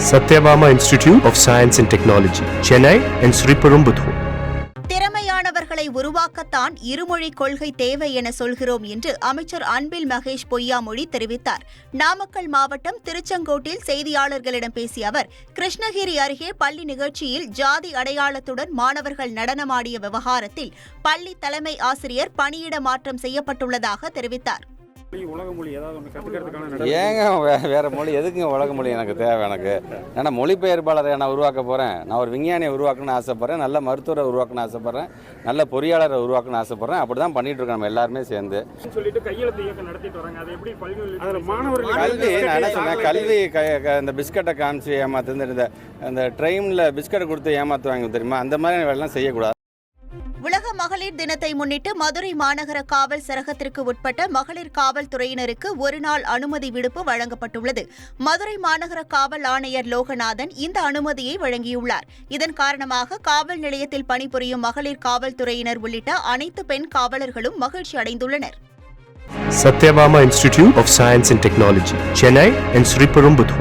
Satyabama Institute of Science and Technology, Chennai and Sriperumbudur. திறமையானவர்களை உருவாக்கத்தான் இருமொழி கொள்கை தேவை என சொல்கிறோம் என்று அமைச்சர் அன்பில் மகேஷ் பொய்யாமொழி தெரிவித்தார். நாமக்கல் மாவட்டம் திருச்செங்கோட்டில் செய்தியாளர்களிடம் பேசிய அவர், கிருஷ்ணகிரி அருகே பள்ளி நிகழ்ச்சியில் ஜாதி அடையாளத்துடன் மாணவர்கள் நடனமாடிய விவகாரத்தில் பள்ளி தலைமை ஆசிரியர் பணியிட மாற்றம் செய்யப்பட்டுள்ளதாக தெரிவித்தார். ஏங்க வேற மொழி எதுக்குங்க உலக மொழி எனக்கு தேவை? எனக்கு ஏன்னா மொழிபெயர்ப்பாளரை நான் உருவாக்க போகிறேன். நான் ஒரு விஞ்ஞானியை உருவாக்கணும்னு ஆசைப்பட்றேன், நல்ல மருத்துவரை உருவாக்கணும்னு ஆசைப்பட்றேன், நல்ல பொறியாளரை உருவாக்கணும்னு ஆசைப்பட்றேன். அப்படி தான் பண்ணிட்டு இருக்கோம் நம்ம எல்லாருமே சேர்ந்து. கல்வி நான் என்ன சொன்னேன், கல்வி இந்த பிஸ்கட்டை காமிச்சு ஏமாத்து, இந்த ட்ரெயினில் பிஸ்கட்டை கொடுத்து ஏமாற்றுவாங்க தெரியுமா, அந்த மாதிரி வேலைலாம் செய்யக்கூடாது. உலக மகளிர் தினத்தை முன்னிட்டு மதுரை மாநகர காவல் சரகத்திற்கு உட்பட்ட மகளிர் காவல்துறையினருக்கு ஒருநாள் அனுமதி விடுப்பு வழங்கப்பட்டுள்ளது. மதுரை மாநகர காவல் ஆணையர் லோகநாதன் இந்த அனுமதியை வழங்கியுள்ளார். இதன் காரணமாக காவல் நிலையத்தில் பணிபுரியும் மகளிர் காவல்துறையினர் உள்ளிட்ட அனைத்து பெண் காவலர்களும் மகிழ்ச்சி அடைந்துள்ளனர். Satyabama Institute of Science and Technology, Chennai and Sriperumbudur.